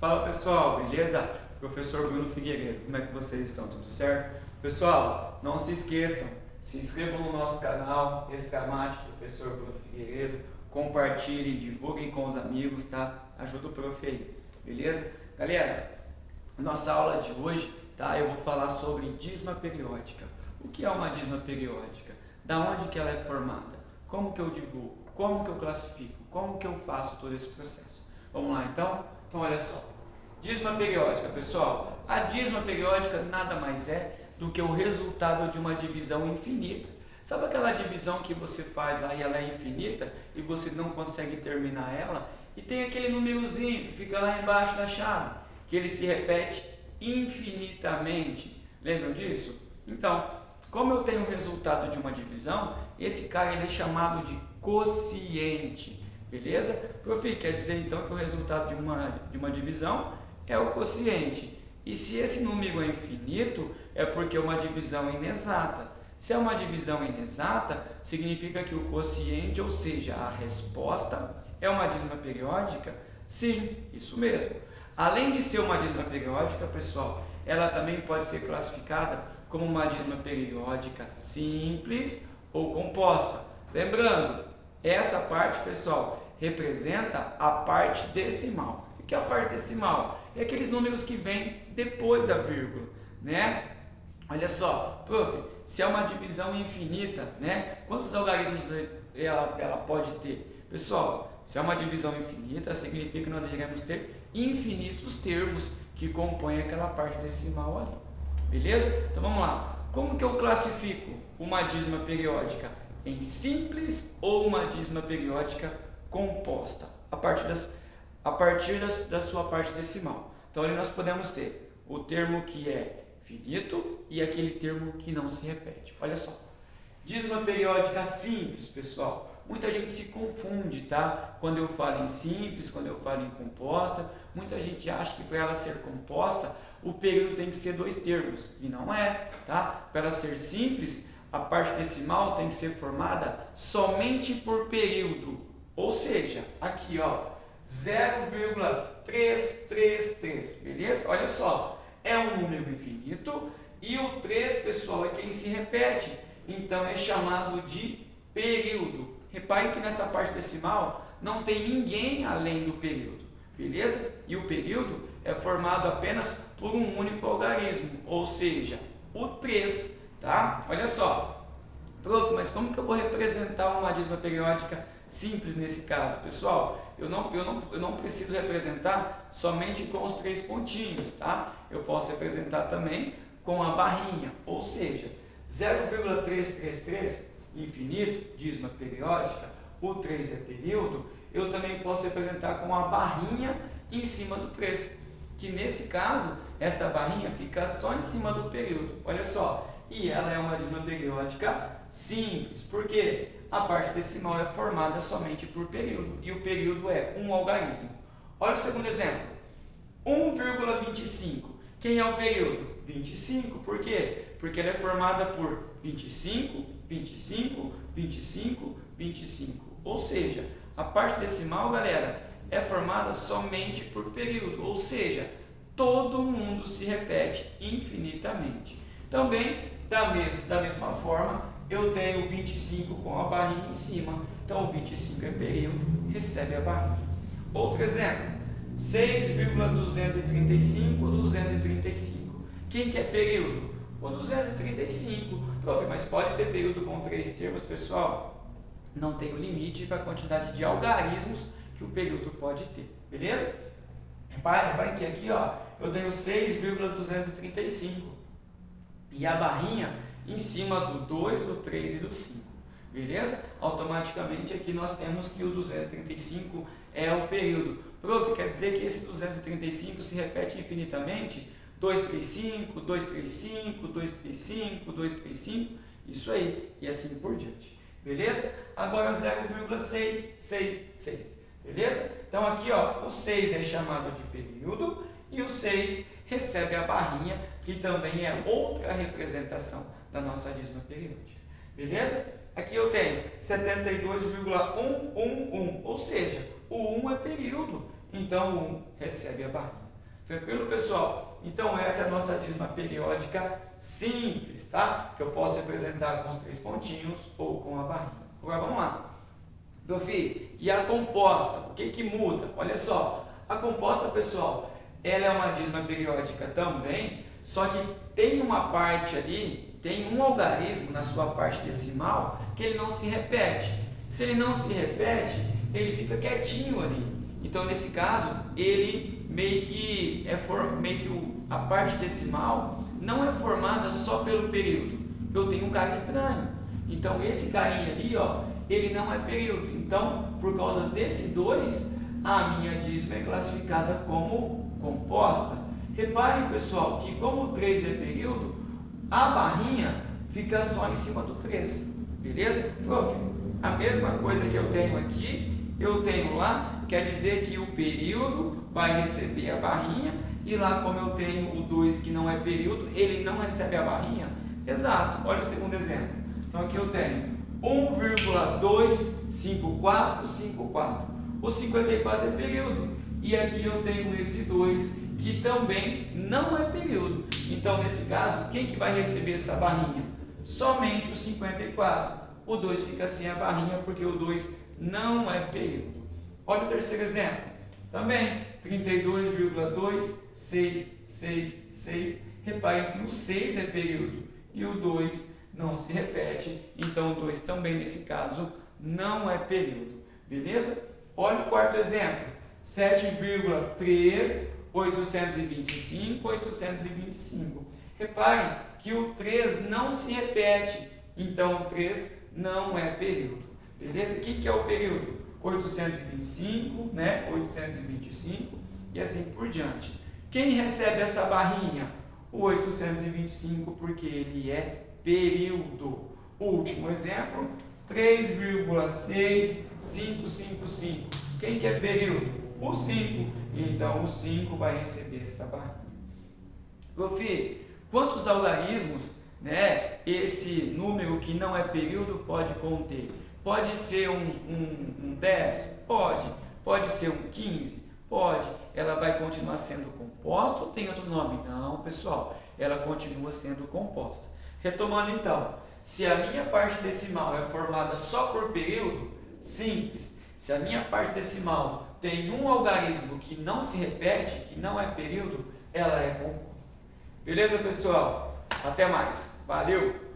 Fala pessoal, beleza? Professor Bruno Figueiredo, como é que vocês estão? Tudo certo? Pessoal, não se esqueçam, se inscrevam no nosso canal Extramate Professor Bruno Figueiredo, compartilhem, divulguem com os amigos, tá? Ajuda o prof aí, beleza? Galera, nossa aula de hoje, tá? Eu vou falar sobre dízima periódica. O que é uma dízima periódica? Da onde que ela é formada? Como que eu divulgo? Como que eu classifico? Como que eu faço todo esse processo? Vamos lá então? Então olha só. Dízima periódica, pessoal. A dízima periódica nada mais é do que o resultado de uma divisão infinita. Sabe aquela divisão que você faz lá e ela é infinita e você não consegue terminar ela? E tem aquele númerozinho que fica lá embaixo da chave, que ele se repete infinitamente. Lembram disso? Então, como eu tenho o resultado de uma divisão, esse cara ele é chamado de quociente. Beleza? Prof, quer dizer então que o resultado de uma divisão é o quociente. E se esse número é infinito, é porque é uma divisão inexata. Se é uma divisão inexata, significa que o quociente, ou seja, a resposta, é uma dízima periódica? Sim, isso mesmo. Além de ser uma dízima periódica, pessoal, ela também pode ser classificada como uma dízima periódica simples ou composta. Lembrando, essa parte, pessoal, representa a parte decimal. O que é a parte decimal? É aqueles números que vêm depois da vírgula, né? Olha só, prof, se é uma divisão infinita, né? Quantos algarismos ela pode ter? Pessoal, se é uma divisão infinita, significa que nós iremos ter infinitos termos que compõem aquela parte decimal ali. Beleza? Então vamos lá. Como que eu classifico uma dízima periódica? Em simples ou uma dízima periódica composta, a partir da sua parte decimal. Então ali nós podemos ter o termo que é finito e aquele termo que não se repete. Olha só, dízima periódica simples, pessoal. Muita gente se confunde, tá? Quando eu falo em simples, quando eu falo em composta, muita gente acha que para ela ser composta, o período tem que ser 2 termos, e não é, tá? Para ela ser simples, a parte decimal tem que ser formada somente por período. Ou seja, aqui ó, 0,333, beleza? Olha só, é um número infinito e o 3, pessoal, é quem se repete, então é chamado de período. Reparem que nessa parte decimal não tem ninguém além do período, beleza? E o período é formado apenas por um único algarismo, ou seja, o 3, tá? Olha só, prof, mas como que eu vou representar uma dízima periódica simples nesse caso? Pessoal, eu não preciso representar somente com os 3 pontinhos, tá? Eu posso representar também com a barrinha, ou seja, 0,333, infinito, dízima periódica, o 3 é período, eu também posso representar com a barrinha em cima do 3, que nesse caso, essa barrinha fica só em cima do período, olha só, e ela é uma dízima periódica simples, porque a parte decimal é formada somente por período, e o período é um algarismo. Olha o segundo exemplo, 1,25. Quem é o período? 25. Por quê? Porque ela é formada por 25, 25, 25, 25. Ou seja, a parte decimal, galera, é formada somente por período, ou seja, todo mundo se repete infinitamente. Também, da mesma forma, eu tenho 25 com a barrinha em cima. Então, o 25 é período, recebe a barrinha. Outro exemplo, 6,235, 235. Quem que é período? O 235. Prof, mas pode ter período com 3 termos, pessoal? Não tem o limite para a quantidade de algarismos que o período pode ter. Beleza? Reparem que aqui ó, eu tenho 6,235. E a barrinha em cima do 2, do 3 e do 5, beleza? Automaticamente aqui nós temos que o 235 é o período. Prof, quer dizer que esse 235 se repete infinitamente? 235, 235, 235, 235, isso aí, e assim por diante, beleza? Agora 0,666, beleza? Então aqui ó, o 6 é chamado de período e o 6 recebe a barrinha, que também é outra representação da nossa dízima periódica, beleza? Aqui eu tenho 72,111, ou seja, o 1 é período, então o 1 recebe a barrinha. Tranquilo, pessoal? Então essa é a nossa dízima periódica simples, tá? Que eu posso representar com os 3 pontinhos ou com a barrinha. Agora vamos lá. Meu filho, e a composta? O que muda? Olha só, a composta, pessoal, ela é uma dízima periódica também, só que tem uma parte ali, tem um algarismo na sua parte decimal que ele não se repete. Se ele não se repete, ele fica quietinho ali. Então, nesse caso, ele a parte decimal não é formada só pelo período. Eu tenho um cara estranho. Então, esse carinha ali, ó, ele não é período. Então, por causa desse 2, a minha dízima é classificada como composta. Reparem, pessoal, que como o 3 é período, a barrinha fica só em cima do 3. Beleza? Prof, a mesma coisa que eu tenho aqui, eu tenho lá, quer dizer que o período vai receber a barrinha, e lá como eu tenho o 2 que não é período, ele não recebe a barrinha? Exato. Olha o segundo exemplo. Então aqui eu tenho 1,25454. O 54 é período. E aqui eu tenho esse 2 que também não é período. Então, nesse caso, quem que vai receber essa barrinha? Somente o 54. O 2 fica sem a barrinha porque o 2 não é período. Olha o terceiro exemplo. Também 32,2666. Reparem que o 6 é período e o 2 não se repete. Então, o 2 também, nesse caso, não é período. Beleza? Olha o quarto exemplo. 7,3,825,825. Reparem que o 3 não se repete, então o 3 não é período. Beleza? O que é o período? 825, né? 825 e assim por diante. Quem recebe essa barrinha? O 825, porque ele é período. Último exemplo, 3,6555. Quem que é período? O 5. Então, o 5 vai receber essa barrinha. Prof, quantos algarismos, né, esse número que não é período pode conter? Pode ser um 10? Pode. Pode ser um 15? Pode. Ela vai continuar sendo composta ou tem outro nome? Não, pessoal. Ela continua sendo composta. Retomando então, se a minha parte decimal é formada só por período, simples. Se a minha parte decimal tem um algarismo que não se repete, que não é período, ela é composta. Beleza, pessoal? Até mais. Valeu!